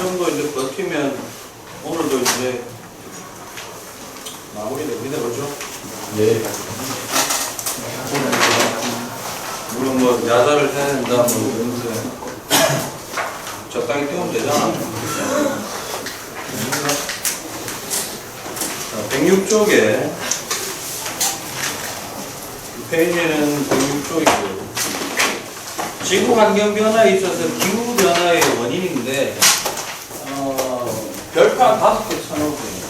정도 이제 버티면 오늘도 이제 마무리됩니다. 그렇죠? 예. 물론 뭐 야자를 해야 된다 뭐 이러면서 적당히 뛰면 되잖아. 106쪽에 페이지는 106쪽이고 지구 환경 변화에 있어서 기후 변화의 원인인데 별표 5개 쳐놓으세요.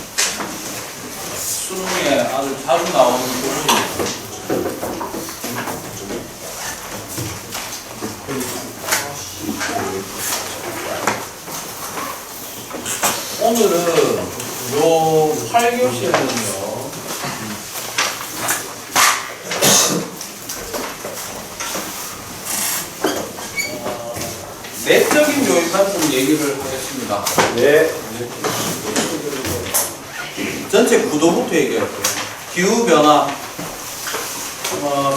수능에 아주 자주 나오는 부분입니다. 오늘은 요 8교시에는요 내적인 요인만 좀 얘기를 하겠습니다. 네. 전체 구도부터 얘기할게요. 기후변화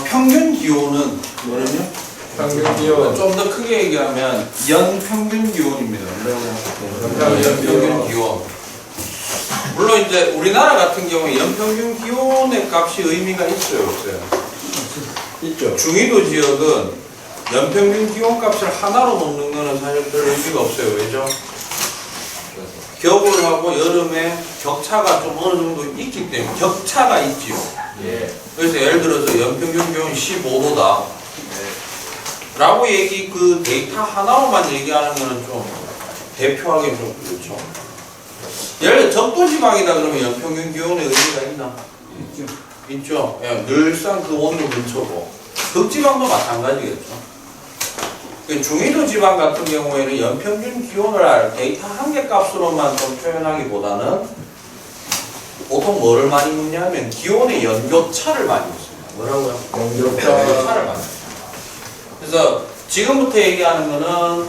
평균 기온은 뭐냐면 평균 기온. 좀 더 크게 얘기하면 연평균 기온입니다. 연평균 기온. 물론 이제 우리나라 같은 경우에 연평균 기온의 값이 의미가 있어요, 없어요? 있죠. 중위도 지역은 연평균 기온 값을 하나로 놓는 거는 사실 별 의미가 없어요. 왜죠? 겨울하고 여름에 격차가 좀 어느 정도 있기 때문에 격차가 있지요. 예. 그래서 예를 들어서 연평균 기온이 15도다. 라고 그 데이터 하나로만 얘기하는 거는 좀 대표하기 좀 그렇죠. 예를 들어 적도지방이다 그러면 연평균 기온의 의미가 있나? 있죠. 예, 늘상 그 온도 근처고. 극지방도 마찬가지겠죠. 중위도 지방 같은 경우에는 연평균 기온을 데이터 한 개 값으로만 좀 표현하기보다는 보통 뭐를 많이 묻냐면 기온의 연격차를 많이 묻습니다. 뭐라고요? 연격차를 많이 묻습니다. 그래서 지금부터 얘기하는 거는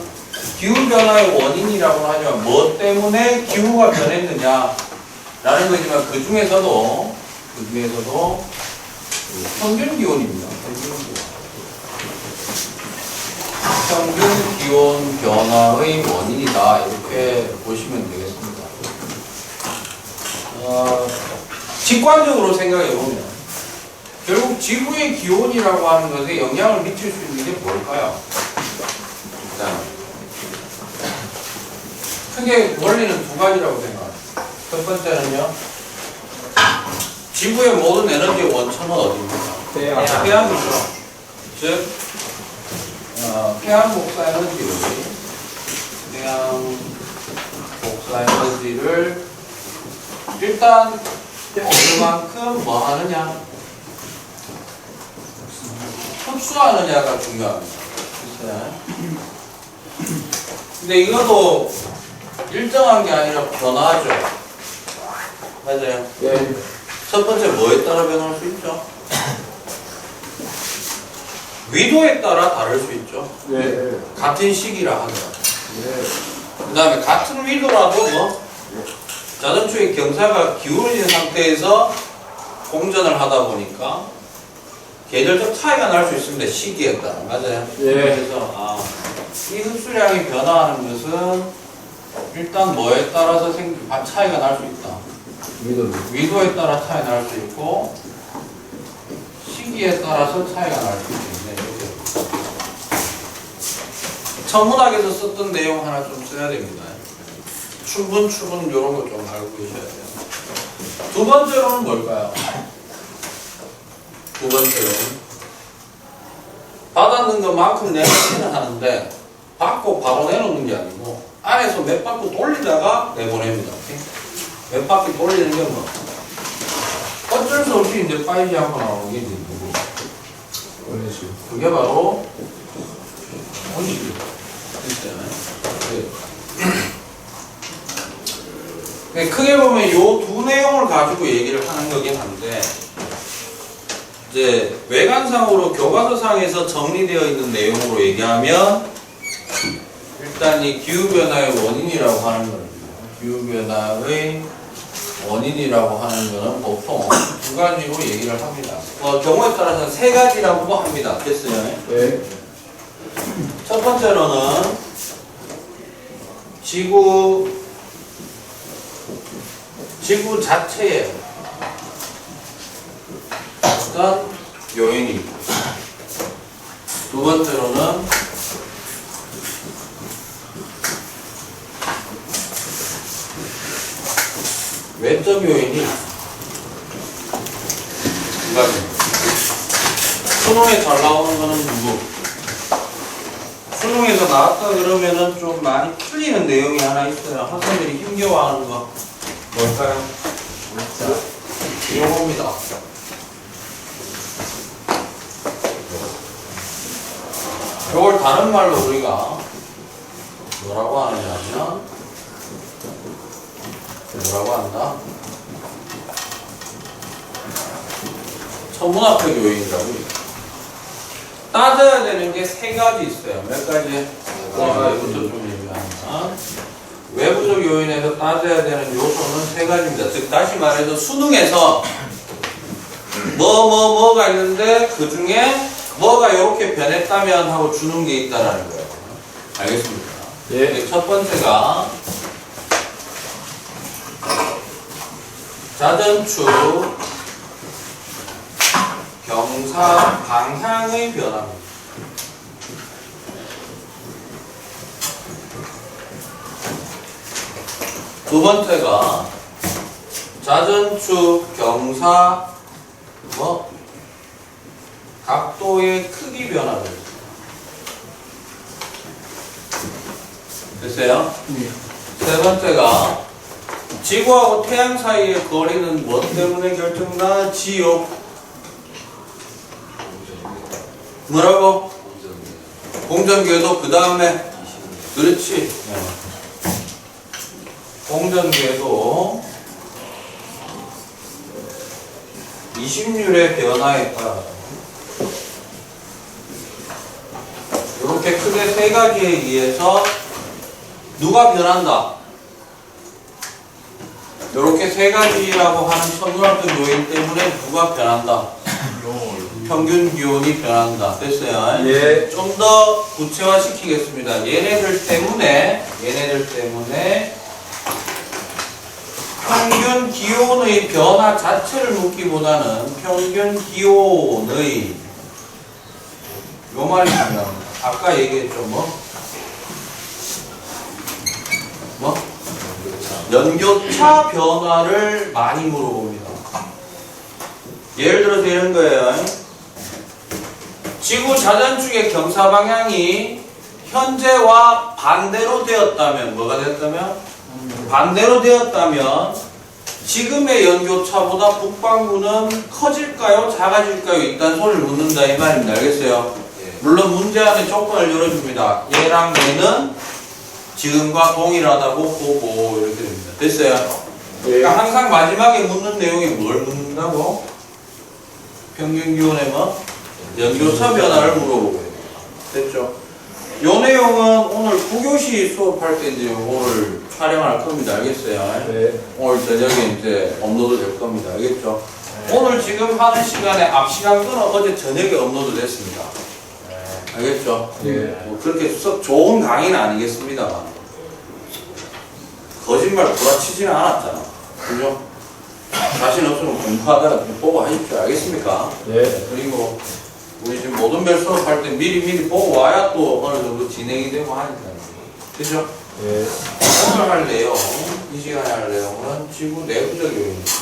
기후변화의 원인이라고 하지만 뭐 때문에 기후가 변했느냐 라는 거지만 그 중에서도 평균 기온입니다. 평균 기온 변화의 원인이다 이렇게 보시면 되겠습니다. 직관적으로 생각해 보면 결국 지구의 기온이라고 하는 것에 영향을 미칠 수 있는 게 뭘까요? 일단 크게 원리는 두 가지라고 생각합니다. 첫 번째는요, 지구의 모든 에너지의 원천은 어디입니까? 태양이죠. 즉 태양 복사 에너지를 일단 어느만큼 뭐 하느냐? 흡수하느냐가 중요합니다. 근데 이것도 일정한 게 아니라 변화하죠. 맞아요? 예. 첫 번째 뭐에 따라 변할 수 있죠? 위도에 따라 다를 수 있죠. 예. 같은 시기라 하더라도. 예. 그 다음에 같은 위도라도 자전초의 경사가 기울어진 상태에서 공전을 하다 보니까 계절적 차이가 날 수 있습니다. 시기에 따라. 맞아요? 예. 그래서 이 흡수량이 변화하는 것은 일단 뭐에 따라서 차이가 날 수 있다. 위도에 따라 차이가 날 수 있고 시기에 따라서 차이가 날 수 있는데 천문학에서 썼던 내용 하나 좀 써야 됩니다. 추분 이런 거 좀 알고 계셔야 돼요. 두 번째로는 뭘까요? 두 번째로는 받았는 것만큼 내놓기는 하는데 받고 바로 내놓는 게 아니고 안에서 몇 바퀴 돌리다가 내보냅니다. 몇 바퀴 돌리는 게 뭐? 어쩔 수 없이 이제 빠지지 않고 나오는 게 이제 누구? 그게 바로 온실이에요. 크게 보면 이 두 내용을 가지고 얘기를 하는 거긴 한데 이제 외관상으로 교과서상에서 정리되어 있는 내용으로 얘기하면 일단 이 기후변화의 원인이라고 하는 겁니다. 기후변화의 원인이라고 하는 것은 보통 두 가지로 얘기를 합니다. 경우에 따라서는 세 가지라고 합니다. 됐어요? 네. 첫 번째로는 지구 자체에 어떤 요인이 있고, 두 번째로는 외적 요인이 두 가지입니다. 수능에 잘 나오는 거는 누구? 수능에서 나왔다 그러면은 좀 많이 틀리는 내용이 하나 있어요. 학생들이 힘겨워하는 거. 뭘까요? 이겁니다. 이걸 다른 말로 우리가 뭐라고 하느냐면 뭐라고 한다? 천문학적 요인이라고 해요. 따져야 되는 게 세 가지 있어요. 몇 가지? 외부적 좀 얘기하면 외부적 요인에서 따져야 되는 요소는 세 가지입니다. 즉 다시 말해서 수능에서 뭐가 있는데 그 중에 뭐가 이렇게 변했다면 하고 주는 게 있다라는 거예요. 알겠습니까? 예. 첫 번째가 자전축 경사 방향의 변화입니다. 두 번째가 자전축 경사 각도의 크기 변화입니다. 됐어요? 세 번째가 지구하고 태양 사이의 거리는 뭐 때문에 결정나지요? 뭐라고? 공전궤도 그 다음에 그렇지. 공전궤도 20률의 변화에 따라 이렇게 크게 세 가지에 의해서 누가 변한다? 이렇게 세 가지라고 하는 천문학적 요인 때문에 누가 변한다? 평균 기온이 변한다. 됐어요? 예. 좀 더 구체화 시키겠습니다. 얘네들 때문에 평균 기온의 변화 자체를 묻기보다는 평균 기온의 요 말이 중요합니다. 아까 얘기했죠. 연교차 변화를 많이 물어봅니다. 예를 들어서 이런 거예요. 지구 자전축의 경사 방향이 현재와 반대로 되었다면 뭐가 됐다면? 반대로 되었다면 지금의 연교차보다 북반구는 커질까요? 작아질까요? 일단 소리를 묻는다 이 말입니다. 알겠어요? 물론 문제 안에 조건을 열어줍니다. 얘랑 얘는 지금과 동일하다고 보고 이렇게 됩니다. 됐어요? 그러니까 항상 마지막에 묻는 내용이 뭘 묻는다고? 평균 기온에 뭐? 연교차 변화를 물어보고 있습니다. 됐죠? 요 내용은 오늘 9교시 수업할 때 이제 요거를 촬영할 겁니다. 알겠어요? 네. 오늘 저녁에 이제 업로드 될 겁니다. 알겠죠? 오늘 지금 하는 시간에 앞 시간 거는 어제 저녁에 업로드 됐습니다. 알겠죠? 예. 뭐 그렇게 썩 좋은 강의는 아니겠습니다만 거짓말 구라치지는 않았잖아. 그죠? 자신 없으면 공부하다가 좀 보고 하십시오. 알겠습니까? 예. 그리고 우리 지금 모든 별 수업할 때 미리 보고 와야 또 어느 정도 진행이 되고 하니까. 그죠? 예. 오늘 할 내용, 이 시간에 할 내용은 지구 내부적 요인입니다.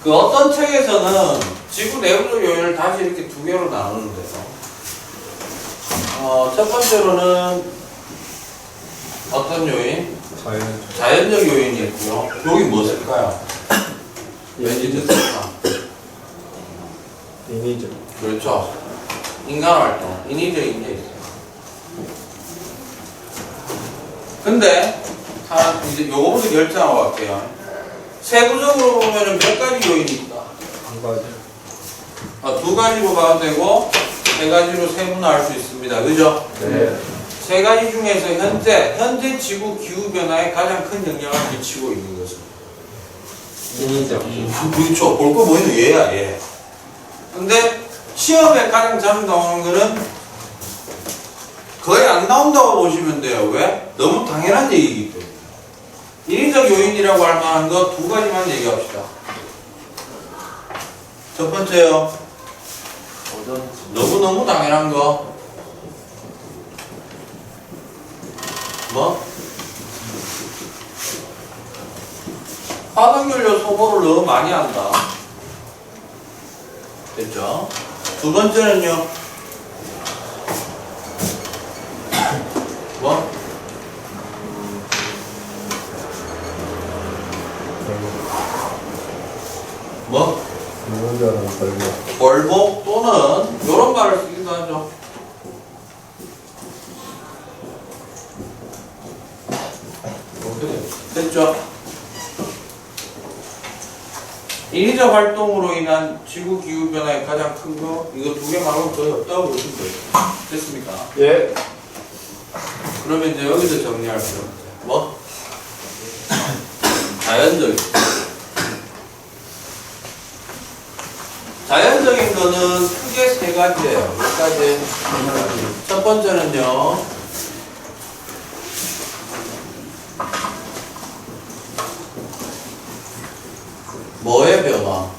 그 어떤 책에서는 지구 내부적 요인을 다시 이렇게 두 개로 나누는데요. 첫 번째로는 어떤 요인? 자연적 요인이 있고요. 여기 무엇일까요? 왠지 듣을까? 인위적. 그렇죠. 인간 활동, 인위적인 게 있어요. 근데 이제 요거부터 결정하고 갈게요. 세부적으로 보면은 몇 가지 요인이 있다. 한 가지. 두 가지로 봐도 되고 세 가지로 세분화할 수 있습니다. 그죠? 네. 세 가지 중에서 현재 지구 기후 변화에 가장 큰 영향을 미치고 있는 것은 인위적. 그렇죠. 볼 거 보이는 얘야, 얘. 근데 시험에 가장 자주 나오는 거는 거의 안 나온다고 보시면 돼요. 왜? 너무 당연한 얘기이기 때문에. 인위적 요인이라고 할 만한 거 두 가지만 얘기합시다. 첫 번째요. 너무너무 당연한 거. 뭐? 화석연료 소모를 너무 많이 한다. 됐죠? 두 번째는요. 뭐? 뭐? 노동자는 걸고. 벌복 또는 이런 말을 쓰기도 하죠. 됐죠? 인위적 활동으로 인한 지구 기후 변화의 가장 큰 거 이거 두 개 말고 거의 없다고 보시면 돼요. 됐습니까? 예. 그러면 이제 여기서 정리할 필요 없어요. 뭐? 자연적인. 자연적인 거는 크게 세 가지예요. 몇 가지? 첫 번째는요. 뭐의 변화?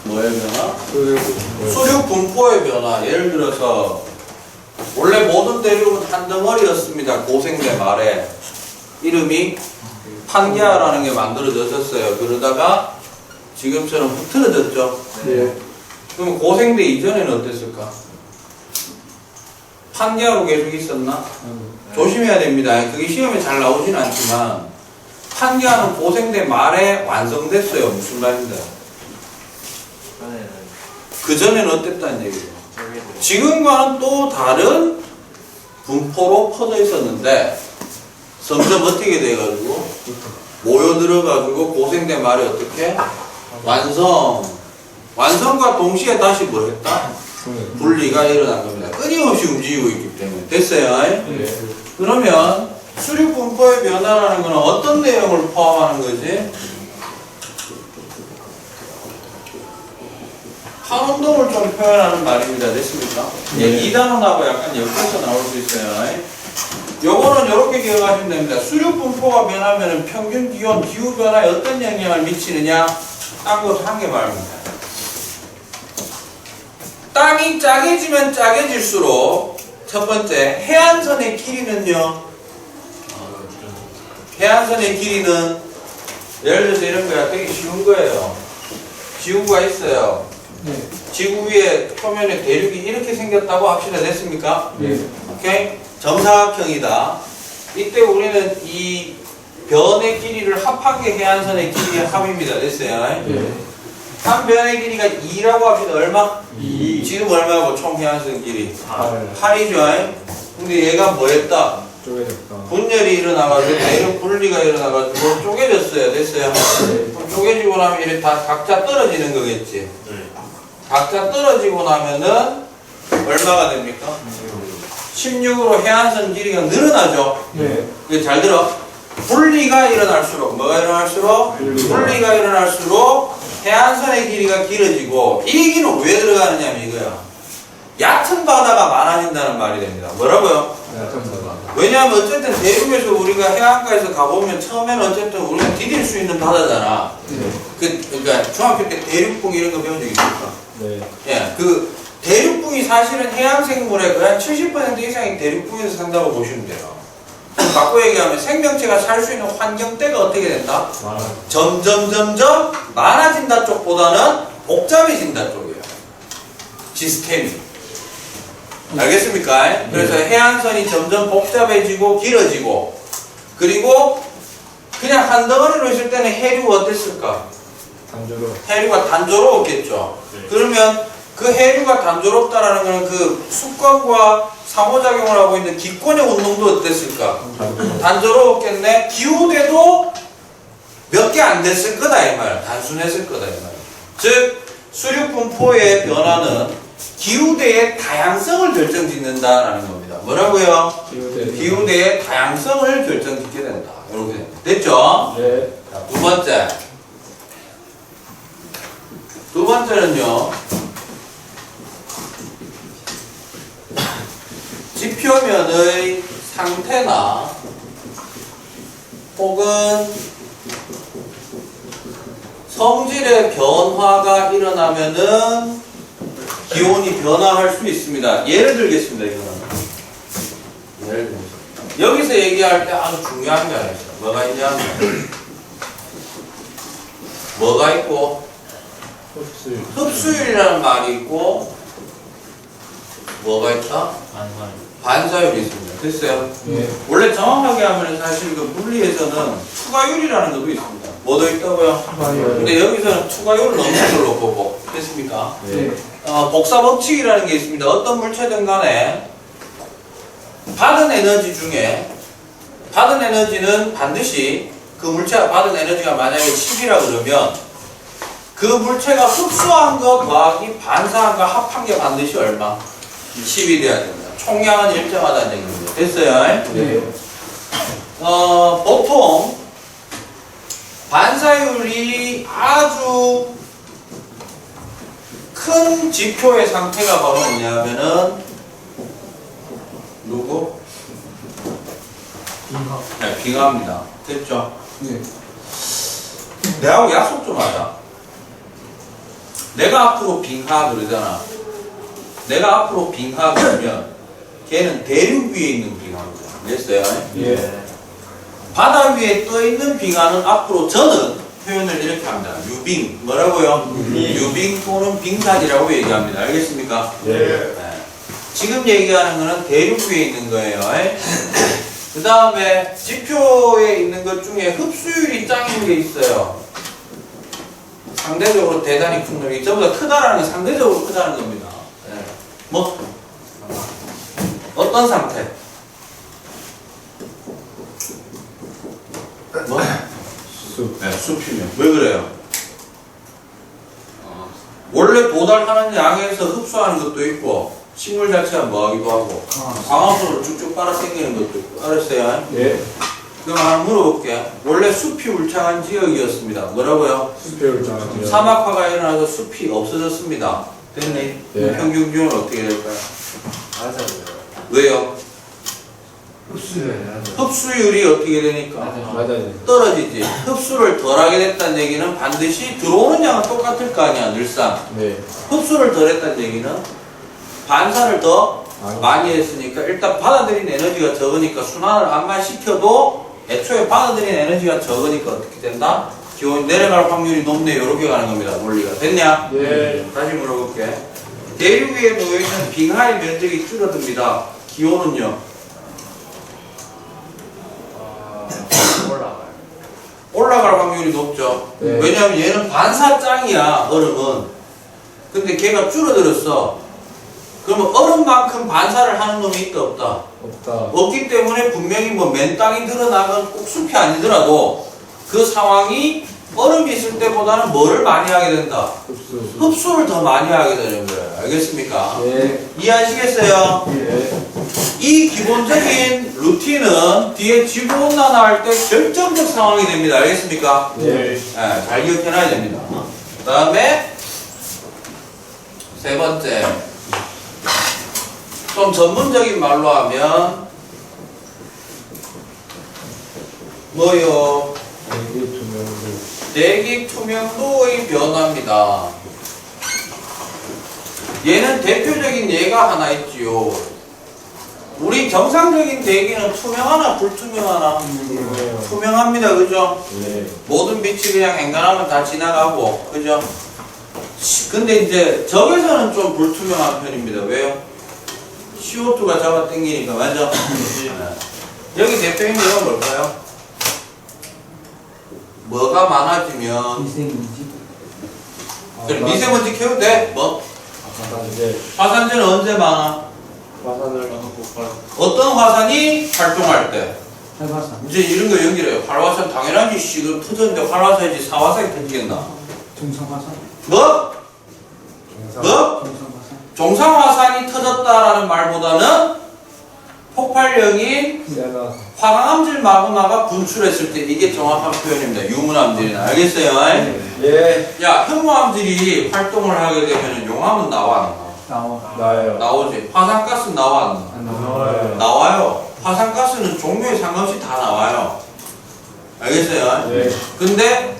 뭐의 변화? 수륙 분포의 변화. 예를 들어서 원래 모든 대륙은 한 덩어리였습니다. 고생대 말에 이름이 판게아라는 게 만들어졌었어요. 그러다가 지금처럼 흐트러졌죠. 예. 그럼 고생대 이전에는 어땠을까? 판게아로 계속 있었나? 조심해야 됩니다. 그게 시험에 잘 나오진 않지만 판게아는 고생대 말에 완성됐어요. 무슨 말인데? 그 전에는 어땠다는 얘기예요. 지금과는 또 다른 분포로 퍼져 있었는데 점점 어떻게 돼가지고 모여들어가지고 고생대 말에 어떻게? 완성과 동시에 다시 뭐 했다? 분리가 일어난 겁니다. 끊임없이 움직이고 있기 때문에. 됐어요? 예. 그러면 수륙 분포의 변화라는 것은 어떤 내용을 포함하는 거지? 항운동을 좀 표현하는 말입니다. 됐습니까? 네. 이 단어하고 약간 엮여서 나올 수 있어요. 요거는 이렇게 기억하시면 됩니다. 수륙 분포가 변하면 평균 기온, 기후 변화에 어떤 영향을 미치느냐? 딴 것도 한 개 말입니다. 땅이 짜게지면 짜게질수록 첫 번째 해안선의 길이는요. 해안선의 길이는 예를 들어서 이런 거야. 되게 쉬운 거예요. 지구가 있어요. 네. 지구 위에 표면에 대륙이 이렇게 생겼다고 합시다. 됐습니까? 예. 오케이? 정사각형이다. 이때 우리는 이 변의 길이를 합한 게 해안선의 길이의 합입니다. 됐어요? 예. 한 변의 길이가 2라고 합시다. 얼마? 2. 지금 얼마고 총 해안선 길이? 8. 8이죠. 근데 얘가 뭐 했다? 쪼개졌다. 분열이 일어나가지고 대륙 분리가 일어나가지고 쪼개졌어요. 됐어요? 그럼 쪼개지고 나면 이렇게 다 각자 떨어지는 거겠지. 각자 떨어지고 나면은 얼마가 됩니까? 16으로 해안선 길이가 늘어나죠. 네. 이거 잘 들어. 분리가 일어날수록 뭐가 일어날수록? 분리가 일어날수록 해안선의 길이가 길어지고 이 길은 왜 들어가느냐면 이거야. 얕은 바다가 많아진다는 말이 됩니다. 뭐라고요? 왜냐하면 어쨌든 대륙에서 우리가 해안가에서 가보면 처음에는 어쨌든 우리가 디딜 수 있는 바다잖아. 그러니까 중학교 때 대륙붕 이런 거 배운 적 있습니까? 네. 예, 그 대륙붕이 사실은 해양 생물의 거의 한 70% 이상이 대륙붕에서 산다고 보시면 돼요. 바꿔 얘기하면 생명체가 살 수 있는 환경대가 어떻게 된다? 점점 많아진다 쪽보다는 복잡해진다 쪽이에요. 시스템이. 알겠습니까? 그래서 해안선이 점점 복잡해지고 길어지고 그리고 그냥 한 덩어리로 있을 때는 해류가 어땠을까? 단조로. 해류가 단조로웠겠죠. 그러면 그 해류가 단조롭다라는 것은 그 습관과 상호작용을 하고 있는 기권의 운동도 어땠을까? 단조로웠겠네. 기후대도 몇 개 안 됐을 거다 이 말. 단순했을 거다 이 말. 즉 수륙 분포의 변화는 기후대의 다양성을 결정짓는다라는 겁니다. 뭐라고요? 기후대의 다양성을 결정짓게 된다. 이렇게 됩니다. 됐죠? 네. 자, 두 번째 번째는요. 지표면의 상태나 혹은 성질의 변화가 일어나면은 기온이 변화할 수 있습니다. 예를 들겠습니다. 이거는 예를 들겠습니다. 여기서 얘기할 때 아주 중요한 게 하나 있어요. 뭐가 있냐면 뭐가 있고 흡수율. 흡수율이라는 말이 있고 뭐가 있다? 반사율이 있습니다. 됐어요? 예. 원래 정확하게 하면 사실 그 물리에서는 투과율이라는 것도 있습니다. 뭐도 있다고요? 투과율. 근데 여기서는 투과율은 없는 걸로 보고 됐습니까? 예. 복사 법칙이라는 게 있습니다. 어떤 물체든 간에 받은 에너지 중에 받은 에너지는 반드시 그 물체가 받은 에너지가 만약에 10이라 그러면 그 물체가 흡수한 거 더하기 반사한 거 합한 게 반드시 얼마? 10이 돼야 됩니다. 총량은 일정하다는 얘기입니다. 됐어요? 예. 보통 반사율이 아주 큰 지표의 상태가 바로 뭐냐면은 누구? 빙하. 네, 빙하입니다. 됐죠? 예. 내하고 약속 좀 하자. 내가 앞으로 빙하 그러잖아. 내가 앞으로 빙하 그러면 걔는 대륙 위에 있는 빙하입니다. 됐어요? 예. 바다 위에 떠 있는 빙하는 앞으로 저는 표현을 이렇게 합니다. 유빙 뭐라고요? 유빙 또는 빙산이라고 얘기합니다. 알겠습니까? 예. 네. 지금 얘기하는 거는 대륙 위에 있는 거예요. 그 다음에 지표에 있는 것 중에 흡수율이 짱인 게 있어요. 상대적으로 대단히 큰 놈이 전부 다 크다라는 게 상대적으로 크다는 겁니다. 네. 뭐 어떤 상태? 뭐? 숲. 네, 숲이면 왜 그래요? 원래 도달하는 양에서 흡수하는 것도 있고 식물 자체가 뭐하기도 하고 광합성으로 쭉쭉 빨아당기는 것도 있고 알았어요? 예. 그럼 하나 물어볼게. 원래 숲이 울창한 지역이었습니다. 뭐라고요? 숲을 장하고요. 사막화가 일어나서 숲이 없어졌습니다. 됐니? 예. 평균 기온은 어떻게 될까요? 맞아요. 왜요? 흡수율. 흡수율이 어떻게 되니까? 맞아요. 떨어지지. 흡수를 덜하게 됐다는 얘기는 반드시 들어오는 양은 똑같을 거 아니야, 늘상. 네. 흡수를 덜 했다는 얘기는 반사를 더 많이 했으니까 일단 받아들인 에너지가 적으니까 순환을 안만 시켜도 애초에 받아들인 에너지가 적으니까 어떻게 된다? 기온이 내려갈 확률이 높네. 이렇게 가는 겁니다. 논리가. 됐냐? 예. 다시 물어볼게. 대륙 위에 놓여있는 빙하의 면적이 줄어듭니다. 기온은요? 올라가요. 올라갈 확률이 높죠. 네. 왜냐하면 얘는 반사장이야, 얼음은. 근데 걔가 줄어들었어. 그러면 얼음만큼 반사를 하는 놈이 있다, 없다? 없다. 없기 때문에 분명히 뭐 맨 땅이 드러나건 꼭 숲이 아니더라도 그 상황이 얼음이 있을 때보다는 뭐를 많이 하게 된다? 흡수. 흡수를 더 많이 하게 되는 거예요. 알겠습니까? 예. 이해하시겠어요? 예. 이 기본적인 루틴은 뒤에 지구온난화 할 때 결정적 상황이 됩니다. 알겠습니까? 예. 네, 잘 기억해놔야 됩니다. 그 다음에 세 번째, 좀 전문적인 말로 하면 뭐요? 대기 투명도. 대기 투명도의 변화입니다. 얘는 대표적인 예가 하나 있지요. 우리 정상적인 대기는 투명하나 불투명하나? 투명해요. 투명합니다. 그죠? 예. 모든 빛이 그냥 앵간하면 다 지나가고, 그죠? 근데 이제 적에서는 좀 불투명한 편입니다. 왜요? CO2가 잡아 당기니까, 맞죠? 네. 여기 대표인 예가 뭘까요? 뭐가 많아지면, 미세먼지. 그래, 미세먼지 캐도 돼? 뭐? 화산재. 화산재는 언제 많아? 화산을 어떤 화산이 활동할 때? 해발산. 이제 이런 거 연결해요. 활화산 당연하지. 지금 터졌는데 활화산이지 사화산이 터지겠나? 중성화산. 뭐? 뭐? 중성화산. 종상화산이 터졌다라는 말보다는 폭발력이 세나. 화강암질 마그마가 분출했을 때 이게 정확한 표현입니다. 유문암질이나 알겠어요? 예. 야, 혐오암질이 활동을 하게 되면 용암은 나와 안 나와. 나요. 나오지. 화산가스는 나와 안 나와? 안 나와. 나와요. 나와요. 화산가스는 종류에 상관없이 다 나와요. 알겠어요? 예. 근데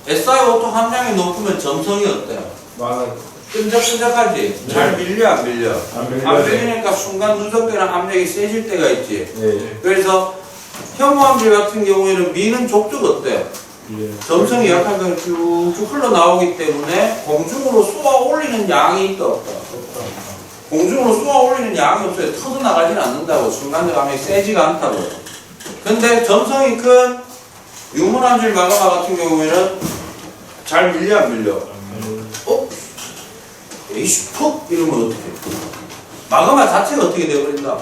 SiO2 함량이 높으면 점성이 어때요? 많은. 끈적끈적하지? 잘 밀려 안 밀려? 안 밀려요. 안 밀리니까 순간 누적되는 압력이 세질 때가 있지. 예. 그래서 혐오암질 같은 경우에는 미는 족족 어때? 예. 점성이 약한 건 쭉쭉 흘러나오기 때문에 공중으로 쏘아 올리는 양이 있다 없다? 공중으로 쏘아 올리는 양이 없어요. 터져나가진 않는다고. 순간적 압력이 세지가 않다고. 근데 점성이 큰 유문암질 마그마 같은 경우에는 잘 밀려 안 밀려? 어? 에이씨 푹 이러면 어떻게 해? 마그마 자체가 어떻게 되어버린다?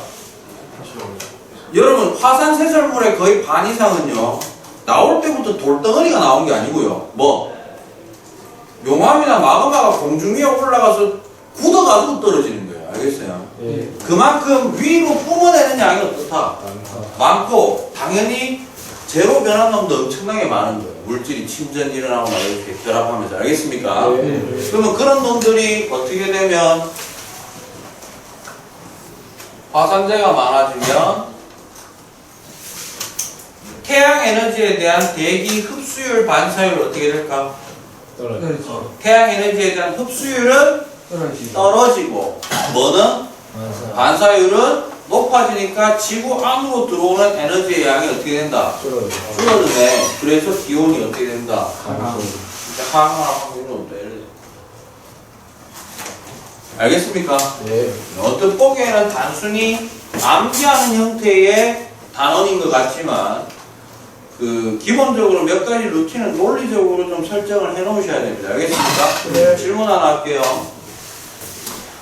여러분 화산 세설물의 거의 반 이상은요 나올 때부터 돌덩어리가 나온 게 아니고요 뭐 용암이나 마그마가 공중 위에 올라가서 굳어가지고 떨어지는 거예요. 알겠어요? 예. 그만큼 위로 뿜어내는 양이 어떻다? 많다. 많고 당연히 제로 변환량도 엄청나게 많은 거예요. 물질이 침전 일어나고 막 이렇게 결합하면서. 알겠습니까? 예. 그러면 그런 놈들이 어떻게 되면 화산재가 많아지면 태양 에너지에 대한 대기 흡수율 반사율 어떻게 될까? 떨어져. 떨어지죠. 태양 에너지에 대한 흡수율은 떨어지죠. 떨어지고 뭐는? 많다. 반사율은 높아지니까 지구 안으로 들어오는 에너지의 양이 어떻게 된다? 떨어져. 줄어드네. 그래서 기온이 어떻게 된다? 하강. 진짜 하강할 확률은 없다. 예를 들어. 알겠습니까? 예. 어떤 뽀개는 단순히 암기하는 형태의 단원인 것 같지만 그 기본적으로 몇 가지 루틴은 논리적으로 좀 설정을 해 놓으셔야 됩니다. 알겠습니까? 네. 질문 하나 할게요.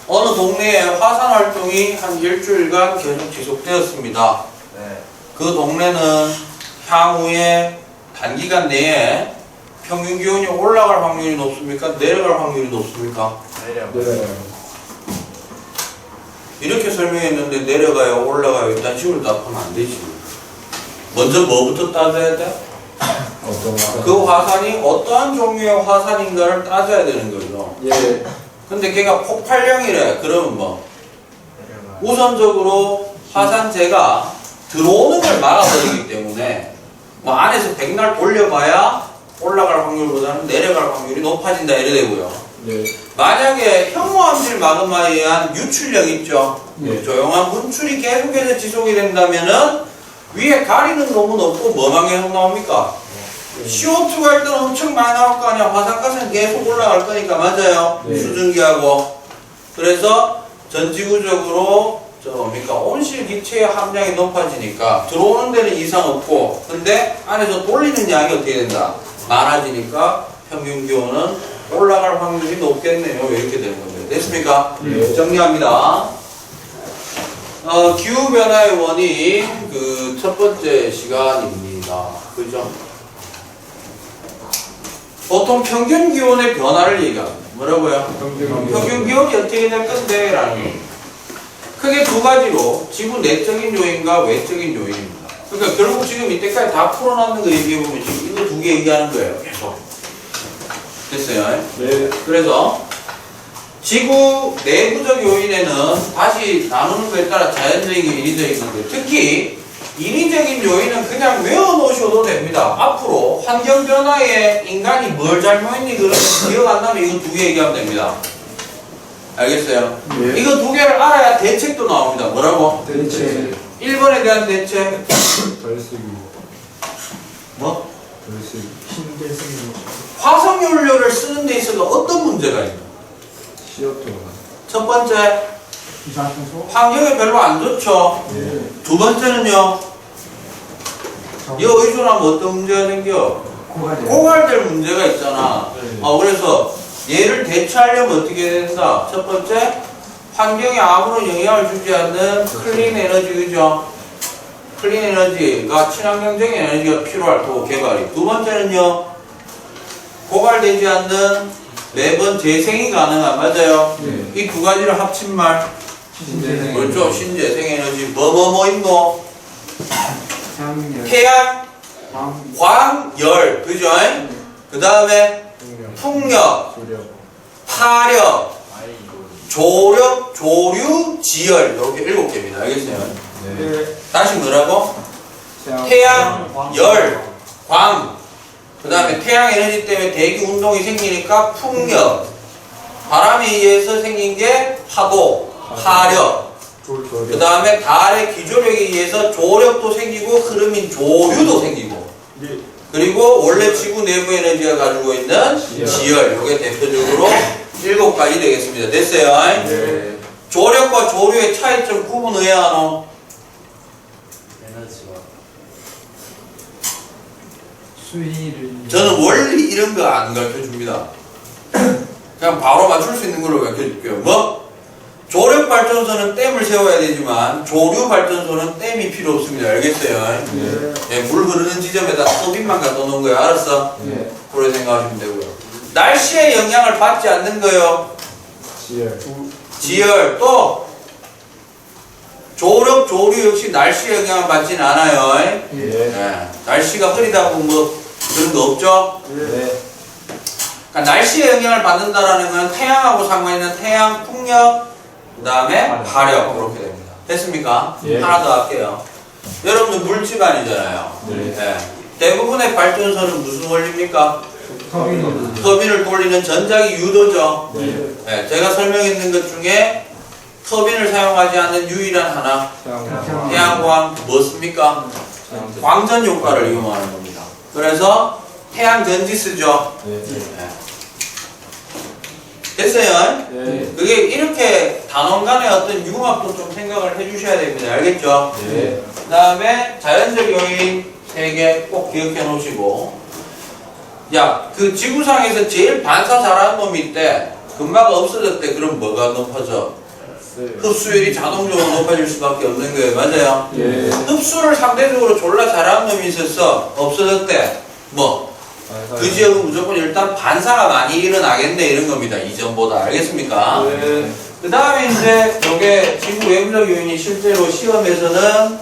어느 동네에 화산 활동이 한 일주일간 계속 지속되었습니다. 그 동네는 향후에 단기간 내에 평균 기온이 올라갈 확률이 높습니까? 내려갈 확률이 높습니까? 내려가요. 이렇게 설명했는데 내려가요, 올라가요, 이딴 식으로 답하면 안 되지. 먼저 뭐부터 따져야 돼? 어떤 거? 그 화산이 어떠한 종류의 화산인가를 따져야 되는 거죠. 예. 근데 걔가 폭발형이래. 그러면 뭐? 우선적으로 화산재가 들어오는 걸 막아버리기 때문에 뭐 안에서 백날 돌려봐야 올라갈 확률보다는 내려갈 확률이 높아진다 이래 되고요. 예. 만약에 혐오암질 마그마에 의한 유출력 있죠? 예. 조용한 분출이 계속해서 지속이 된다면은 위에 가리는 너무 높고 뭐만 계속 나옵니까? CO2가 일단 엄청 많이 나올 거 아니야. 화산가스는 계속 올라갈 거니까. 맞아요? 네. 수증기하고. 그래서 전지구적으로 저 뭡니까? 온실 기체의 함량이 높아지니까 들어오는 데는 이상 없고 근데 안에서 돌리는 양이 어떻게 된다? 많아지니까 평균 기온은 올라갈 확률이 높겠네요. 이렇게 되는 겁니다. 됐습니까? 네. 정리합니다. 기후변화의 원인 그 첫 번째 시간입니다. 그죠? 보통 평균 기온의 변화를 얘기합니다. 뭐라고요? 평균 기온이 어떻게 될 건데? 라는 거. 크게 두 가지로 지구 내적인 요인과 외적인 요인입니다. 그러니까 결국 지금 이때까지 다 풀어놨는 거 얘기해보면 지금 이거 두 개 얘기하는 거예요. 계속. 됐어요? 네. 그래서 지구 내부적 요인에는 다시 나누는 거에 따라 자연적인 게 인위적인 건데 특히 인위적인 요인은 그냥 외워놓으셔도 됩니다. 앞으로 환경 변화에 인간이 뭘 잘못했니 그러면 기억 안 나면 이거 두 개 얘기하면 됩니다. 알겠어요? 네. 이거 두 개를 알아야 대책도 나옵니다. 뭐라고? 대체 1번에 대한 대책 덜쓰기. 뭐? 덜쓰기. 힘들 쓰는 화석연료를 쓰는 데 있어서 어떤 문제가 있나? CO2가. 첫 번째 이산화탄소. 환경에 별로 안 좋죠. 예. 두 번째는요. 이 의존하면 어떤 문제가 생겨? 고갈돼. 고갈될 문제가 있잖아. 네. 그래서 얘를 대처하려면 어떻게 된다? 첫 번째, 환경에 아무런 영향을 주지 않는 클린 에너지, 그죠? 클린 에너지가 친환경적인 에너지가 필요할 거고, 개발이. 두 번째는요, 고갈되지 않는 매번 재생이 가능한, 맞아요? 네. 이 두 가지를 합친 말, 신재생. 그렇죠? 신재생 에너지, 뭐 있노? 태양열. 태양, 광, 광열, 그죠? 그 다음에 풍력. 풍력, 수력. 파력, 조력, 조류, 지열 이렇게 7개입니다. 알겠어요? 네. 다시 뭐라고? 태양, 열, 광. 그 다음에 태양 에너지 때문에 대기 운동이 생기니까 풍력. 바람에 의해서 생긴 게 파도, 파력. 그 다음에 달의 기조력에 의해서 조력도 생기고 흐름인 조류도 생기고. 그리고 원래 지구 내부 에너지가 가지고 있는 지열. 이게 대표적으로 7가지 되겠습니다. 됐어요? 네. 조력과 조류의 차이점 구분해야 하노? 수위를. 저는 원리 이런 거 안 가르쳐 줍니다. 그냥 바로 맞출 수 있는 걸로 가르쳐 줄게요. 뭐? 조력 발전소는 댐을 세워야 되지만 조류 발전소는 댐이 필요 없습니다. 알겠어요? 네. 예, 물 흐르는 지점에다 터빈만 갖다 놓은 거예요. 알았어? 네. 그렇게 생각하시면 되고요. 날씨의 영향을 받지 않는 거요. 지열. 지열 또 조력, 조류 역시 날씨의 영향을 받지는 않아요. 네. 예, 날씨가 흐리다고 뭐 그런 거 없죠? 네. 그러니까 날씨의 영향을 받는다라는 건 태양하고 상관 있는 태양, 풍력, 그 다음에 파력 그렇게 됩니다. 됐습니까? 예. 하나 더 할게요. 여러분들 물집안이잖아요. 네. 예. 대부분의 발전소는 무슨 원리입니까? 터빈을. 터빈을 돌리는 전자기 유도죠. 네. 예, 제가 설명했는 것 중에 터빈을 사용하지 않는 유일한 하나 태양광. 태양광 뭐습니까? 광전 효과를 이용하는 겁니다. 그래서 태양전지 쓰죠. 네. 예. 됐어요? 네. 그게 이렇게 단원 간의 어떤 융합도 좀 생각을 해주셔야 됩니다. 알겠죠? 네. 그 다음에 자연적 요인 3개 꼭 기억해 놓으시고, 야, 그 지구상에서 제일 반사 잘하는 놈이 있대. 금마가 없어졌대. 그럼 뭐가 높아져? 흡수율이 자동적으로 높아질 수밖에 없는 거예요. 맞아요? 예. 흡수를 상대적으로 졸라 잘하는 놈이 있었어. 없어졌대. 뭐? 그 지역은 무조건 일단 반사가 많이 일어나겠네 이런 겁니다. 이전보다. 알겠습니까? 네. 그 다음에 이제 요게 지구 외부적 요인이 실제로 시험에서는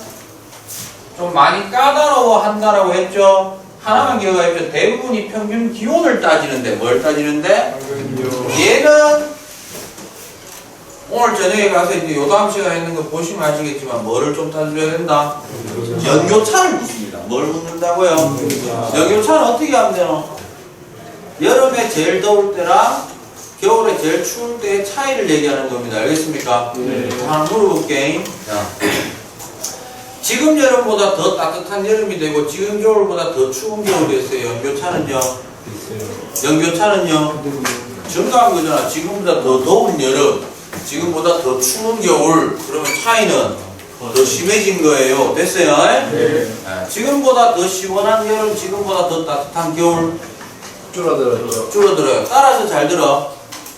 좀 많이 까다로워 한다라고 했죠. 하나만 기억하십시오. 대부분이 평균 기온을 따지는데 뭘 따지는데? 얘는 오늘 저녁에 가서 이제 요 다음 시간에 있는 거 보시면 아시겠지만 뭐를 좀 따져야 된다? 연교차를 묻습니다. 뭘 묻는다고요? 연교차는 어떻게 하면 되노? 여름에 제일 더울 때랑 겨울에 제일 추울 때의 차이를 얘기하는 겁니다. 알겠습니까? 네. 하나 물어볼게. 지금 여름보다 더 따뜻한 여름이 되고 지금 겨울보다 더 추운 겨울이 됐어요. 연교차는요? 연교차는요? 증가한 거잖아. 지금보다 더 더운 여름, 지금보다 더 추운 겨울. 그러면 차이는 더 심해진 거예요. 됐어요? 네. 지금보다 더 시원한 여름, 지금보다 더 따뜻한 겨울 줄어들었죠. 줄어들어요. 따라서 잘 들어.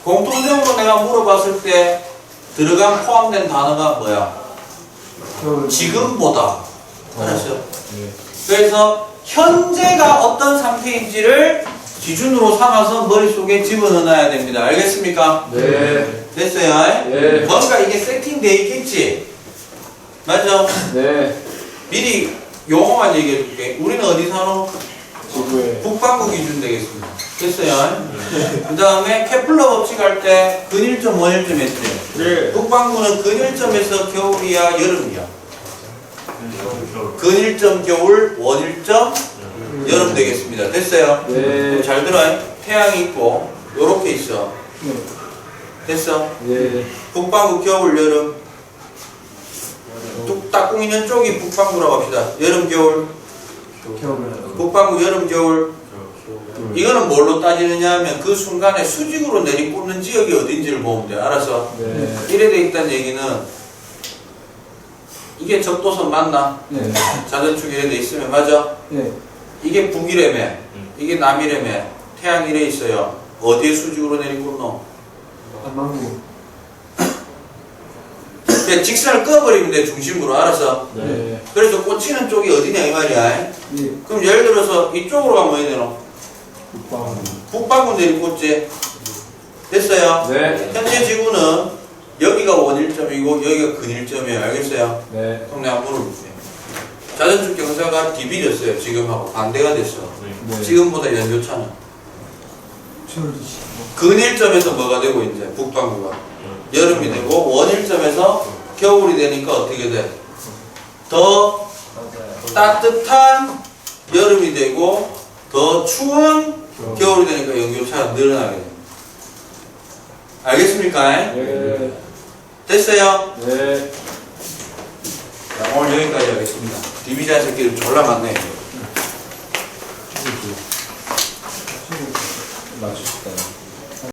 공통적으로 내가 물어봤을 때 들어간 포함된 단어가 뭐야? 지금보다. 알았어요? 네. 그래서 현재가 어떤 상태인지를 기준으로 삼아서 머릿속에 집어넣어야 됩니다. 알겠습니까? 네. 됐어요? 네. 뭔가 이게 세팅되어 있겠지? 맞죠? 네. 미리 용어만 얘기해 줄게. 우리는 어디 사노? 지구에. 북반구 기준 되겠습니다. 됐어요? 그 다음에 케플러 법칙 할 때 근일점, 원일점 했죠? 네. 북반구는 근일점에서 겨울이야, 여름이야? 근일점 겨울, 원일점 여름 되겠습니다. 됐어요? 네. 잘 들어요. 태양이 있고 요렇게 있어. 네. 됐어? 네. 북반구 겨울, 여름. 뚝딱꿍 있는 쪽이 북반구라고 합시다. 여름, 겨울. 겨울. 북반구 여름, 겨울. 이거는 뭘로 따지느냐 하면 그 순간에 수직으로 내리꽂는 지역이 어딘지를 보면 돼. 알아서? 네. 이래 돼 있다는 얘기는 이게 적도선 맞나? 네. 자전축 이래 돼 있으면 맞아? 네. 이게 북이래매, 이게 남이래매, 태양 이래 있어요. 어디에 수직으로 내리꽂노? 안방구. 그냥 직선을 꺼버리면 돼, 중심으로. 알아서? 네. 그래서 꽂히는 쪽이 어디냐 이 말이야. 네. 그럼 예를 들어서 이쪽으로 가면 어디 되노? 북방. 북반구 내리꽂지? 됐어요? 네. 현재 지구는 여기가 원일점이고 여기가 근일점이에요. 알겠어요? 네. 그럼 내가 물어볼게요. 자전축 경사가 디비졌어요. 지금하고 반대가 됐어. 네. 지금보다 연교차는. 근일점에서 뭐가 되고 이제 북반구가 여름이 되고 원일점에서 겨울이 되니까 어떻게 돼? 더 따뜻한 여름이 되고 더 추운 겨울이 되니까 연교차가 늘어나게 됩니다. 알겠습니까? 네. 됐어요? 네. 자, 오늘 여기까지 하겠습니다. 디비자 새끼들 졸라 많네.